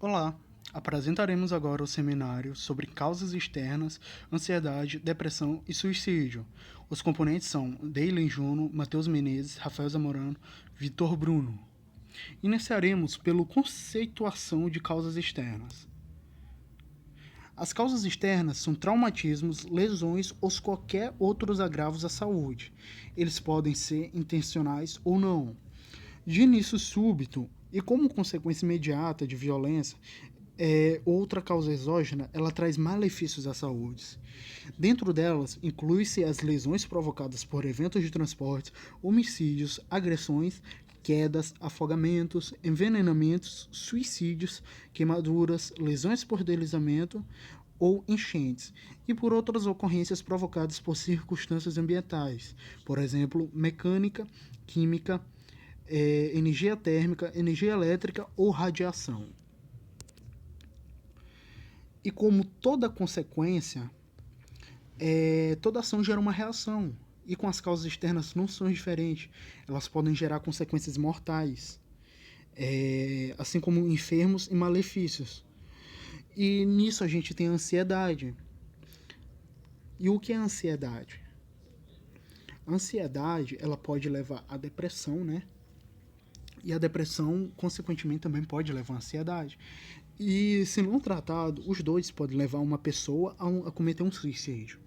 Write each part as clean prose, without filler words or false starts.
Olá! Apresentaremos agora o seminário sobre causas externas, ansiedade, depressão e suicídio. Os componentes são Deilen Juno, Matheus Menezes, Rafael Zamorano, Vitor Bruno. Iniciaremos pela conceituação de causas externas. As causas externas são traumatismos, lesões ou qualquer outros agravos à saúde. Eles podem ser intencionais ou não. De início súbito e como consequência imediata de violência, outra causa exógena, ela traz malefícios à saúde. Dentro delas, inclui-se as lesões provocadas por eventos de transporte, homicídios, agressões, quedas, afogamentos, envenenamentos, suicídios, queimaduras, lesões por deslizamento ou enchentes, e por outras ocorrências provocadas por circunstâncias ambientais, por exemplo, mecânica, química, energia térmica, energia elétrica ou radiação. E como toda consequência, toda ação gera uma reação. E com as causas externas não são diferentes. Elas podem gerar consequências mortais, assim como enfermos e malefícios. E nisso a gente tem a ansiedade. E o que é a ansiedade? A ansiedade, ela pode levar à depressão, né? E a depressão, consequentemente, também pode levar à ansiedade. E, se não tratado, os dois podem levar uma pessoa a cometer um suicídio.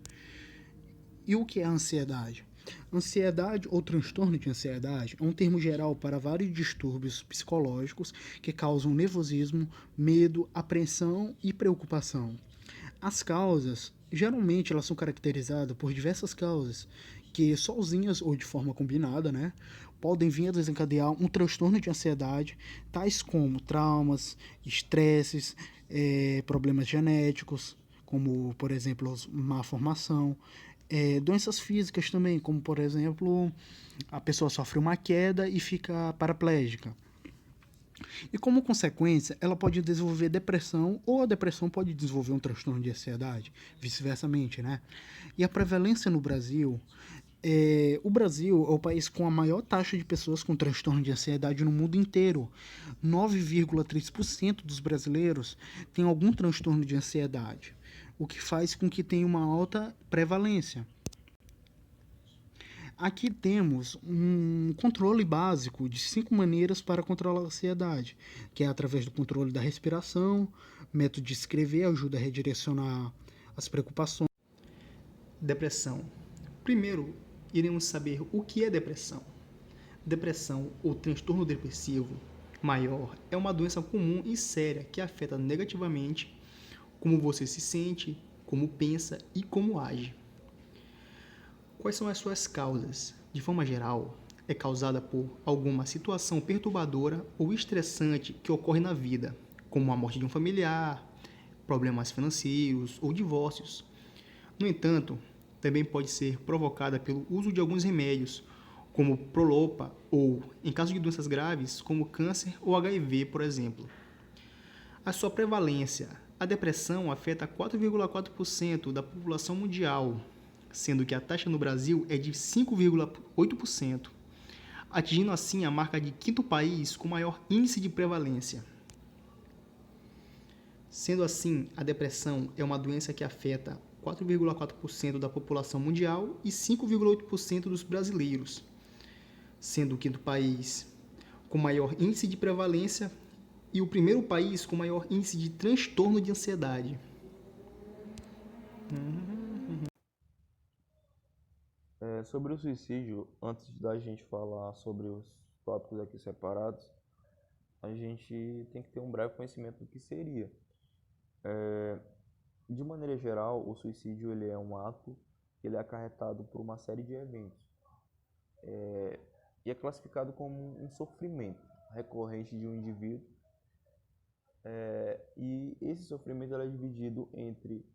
E o que é a ansiedade? Ansiedade ou transtorno de ansiedade é um termo geral para vários distúrbios psicológicos que causam nervosismo, medo, apreensão e preocupação. As causas, geralmente, elas são caracterizadas por diversas causas, que sozinhas ou de forma combinada, né, podem vir a desencadear um transtorno de ansiedade, tais como traumas, estresses, problemas genéticos, como, por exemplo, má formação, doenças físicas também, como, por exemplo, a pessoa sofre uma queda e fica paraplégica. E como consequência, ela pode desenvolver depressão ou a depressão pode desenvolver um transtorno de ansiedade, vice-versamente, né? E a prevalência no Brasil, o Brasil é o país com a maior taxa de pessoas com transtorno de ansiedade no mundo inteiro. 9,3% dos brasileiros têm algum transtorno de ansiedade, o que faz com que tenha uma alta prevalência. Aqui temos um controle básico de 5 maneiras para controlar a ansiedade, que é através do controle da respiração, método de escrever ajuda a redirecionar as preocupações. Depressão. Primeiro, iremos saber o que é depressão. Depressão ou transtorno depressivo maior é uma doença comum e séria que afeta negativamente como você se sente, como pensa e como age. Quais são as suas causas? De forma geral, é causada por alguma situação perturbadora ou estressante que ocorre na vida, como a morte de um familiar, problemas financeiros ou divórcios. No entanto, também pode ser provocada pelo uso de alguns remédios, como Prolopa ou, em caso de doenças graves, como câncer ou HIV, por exemplo. A sua prevalência. A depressão afeta 4,4% da população mundial, sendo que a taxa no Brasil é de 5,8%, atingindo assim a marca de quinto país com maior índice de prevalência. Sendo assim, a depressão é uma doença que afeta 4,4% da população mundial e 5,8% dos brasileiros, sendo o quinto país com maior índice de prevalência e o primeiro país com maior índice de transtorno de ansiedade. Sobre o suicídio, antes da gente falar sobre os tópicos aqui separados, a gente tem que ter um breve conhecimento do que seria. De maneira geral, o suicídio ele é um ato que ele é acarretado por uma série de eventos e é classificado como um sofrimento recorrente de um indivíduo. E esse sofrimento ele é dividido entre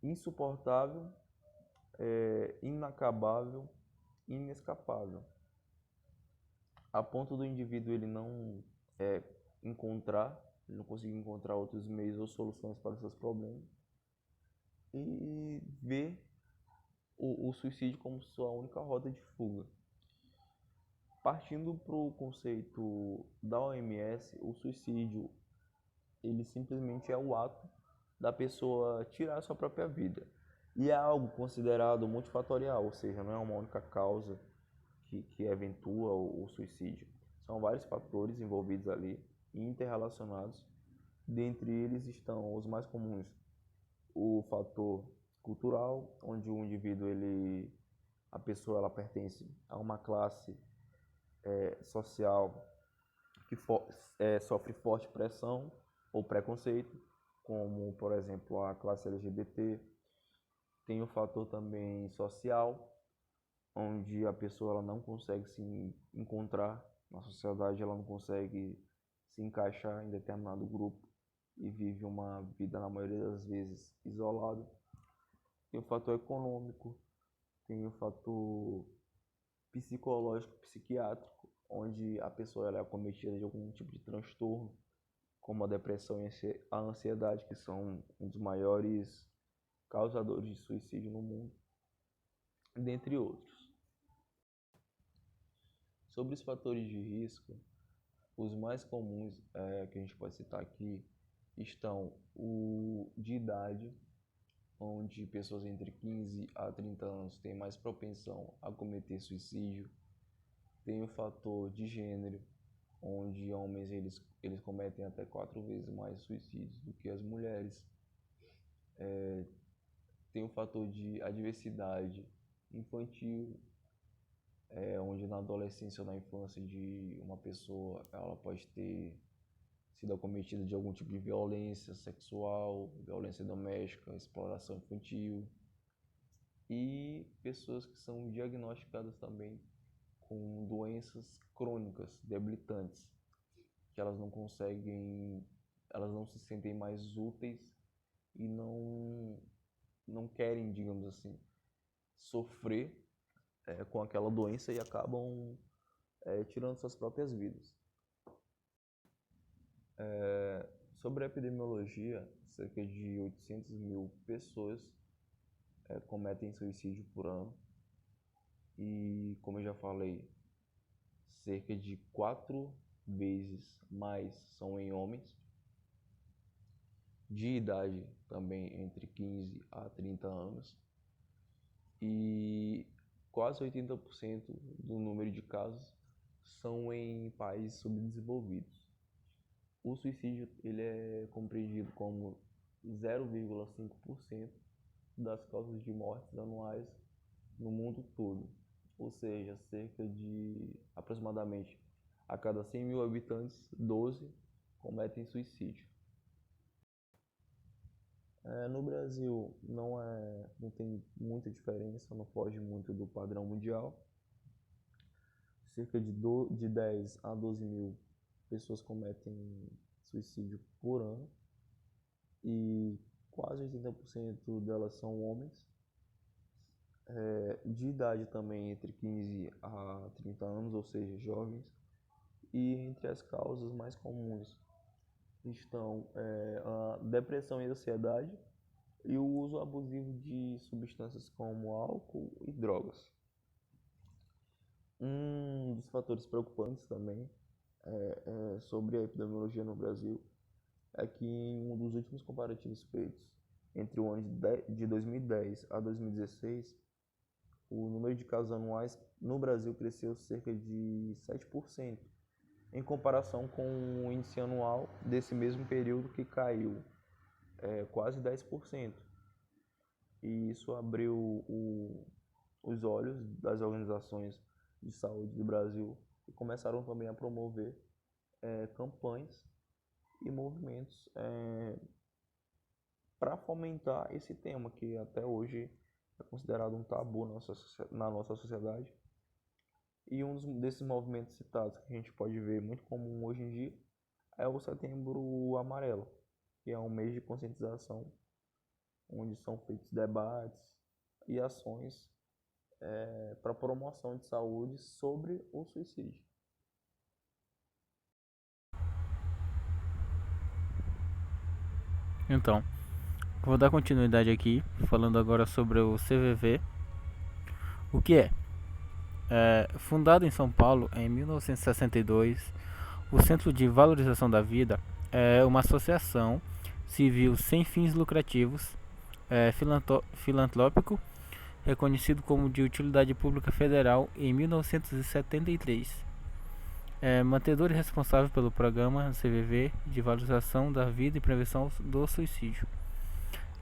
insuportável, inacabável e inescapável, a ponto do indivíduo ele não encontrar, ele não conseguir encontrar outros meios ou soluções para os seus problemas e ver o suicídio como sua única rota de fuga. Partindo para o conceito da OMS, o suicídio ele simplesmente é o ato da pessoa tirar a sua própria vida. E é algo considerado multifatorial, ou seja, não é uma única causa que eventua o suicídio. São vários fatores envolvidos ali e interrelacionados. Dentre eles estão os mais comuns: o fator cultural, onde o indivíduo, a pessoa, ela pertence a uma classe social que sofre forte pressão ou preconceito, como, por exemplo, a classe LGBT. Tem o fator também social, onde a pessoa ela não consegue se encontrar na sociedade, ela não consegue se encaixar em determinado grupo e vive uma vida, na maioria das vezes, isolada. Tem o fator econômico, tem o fator psicológico, psiquiátrico, onde a pessoa ela é acometida de algum tipo de transtorno, como a depressão e a ansiedade, que são um dos maiores causadores de suicídio no mundo, dentre outros. Sobre os fatores de risco, os mais comuns que a gente pode citar aqui estão o de idade, onde pessoas entre 15 a 30 anos têm mais propensão a cometer suicídio. Tem o fator de gênero, onde homens eles cometem até 4 vezes mais suicídios do que as mulheres. Tem o fator de adversidade infantil, onde na adolescência ou na infância de uma pessoa ela pode ter sido acometida de algum tipo de violência sexual, violência doméstica, exploração infantil, e pessoas que são diagnosticadas também com doenças crônicas debilitantes, que elas não se sentem mais úteis e não querem, digamos assim, sofrer com aquela doença e acabam tirando suas próprias vidas. Sobre a epidemiologia, cerca de 800 mil pessoas cometem suicídio por ano. E, como eu já falei, cerca de 4 vezes mais são em homens, de idade também entre 15 a 30 anos. E quase 80% do número de casos são em países subdesenvolvidos. O suicídio ele é compreendido como 0,5% das causas de mortes anuais no mundo todo. Ou seja, cerca de aproximadamente a cada 100 mil habitantes, 12 cometem suicídio. No Brasil não tem muita diferença, não foge muito do padrão mundial. Cerca de 10 a 12 mil pessoas cometem suicídio por ano e quase 80% delas são homens. De idade também entre 15 a 30 anos, ou seja, jovens. E entre as causas mais comuns estão a depressão e ansiedade e o uso abusivo de substâncias como álcool e drogas. Um dos fatores preocupantes também sobre a epidemiologia no Brasil é que em um dos últimos comparativos feitos entre o ano de 2010 a 2016, o número de casos anuais no Brasil cresceu cerca de 7%, em comparação com o índice anual desse mesmo período, que caiu quase 10%. E isso abriu os olhos das organizações de saúde do Brasil e começaram também a promover campanhas e movimentos para fomentar esse tema, que até hoje é considerado um tabu na nossa sociedade. E um desses movimentos citados, que a gente pode ver muito comum hoje em dia, é o Setembro Amarelo, que é um mês de conscientização, onde são feitos debates e ações para promoção de saúde sobre o suicídio. Então, vou dar continuidade aqui, falando agora sobre o CVV. O que é? Fundado em São Paulo em 1962, o Centro de Valorização da Vida é uma associação civil sem fins lucrativos, filantrópico, reconhecido como de utilidade pública federal em 1973. Mantedor e responsável pelo programa CVV de valorização da vida e prevenção do suicídio.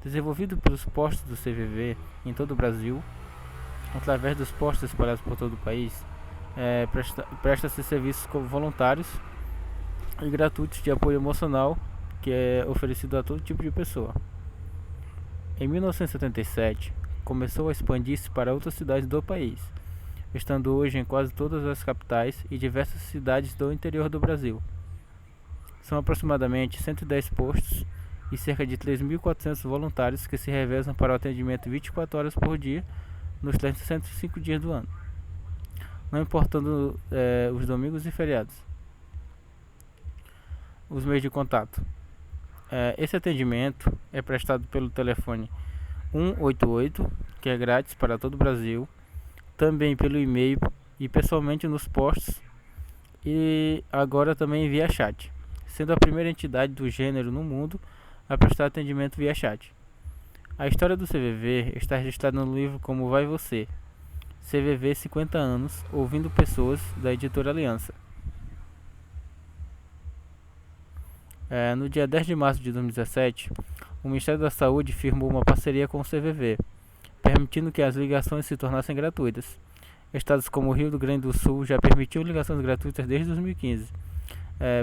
Desenvolvido pelos postos do CVV em todo o Brasil, através dos postos espalhados por todo o país, presta-se serviços voluntários e gratuitos de apoio emocional, que é oferecido a todo tipo de pessoa. Em 1977, começou a expandir-se para outras cidades do país, estando hoje em quase todas as capitais e diversas cidades do interior do Brasil. São aproximadamente 110 postos e cerca de 3.400 voluntários que se revezam para o atendimento 24 horas por dia nos 365 dias do ano, não importando os domingos e feriados. Os meios de contato. Esse atendimento é prestado pelo telefone 188, que é grátis para todo o Brasil, também pelo e-mail e pessoalmente nos postos, e agora também via chat, sendo a primeira entidade do gênero no mundo a prestar atendimento via chat. A história do CVV está registrada no livro Como Vai Você? CVV 50 anos, ouvindo pessoas, da editora Aliança. No dia 10 de março de 2017, o Ministério da Saúde firmou uma parceria com o CVV, permitindo que as ligações se tornassem gratuitas. Estados como o Rio Grande do Sul já permitiam ligações gratuitas desde 2015.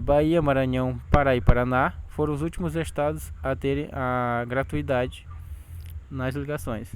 Bahia, Maranhão, Pará e Paraná foram os últimos estados a terem a gratuidade nas ligações.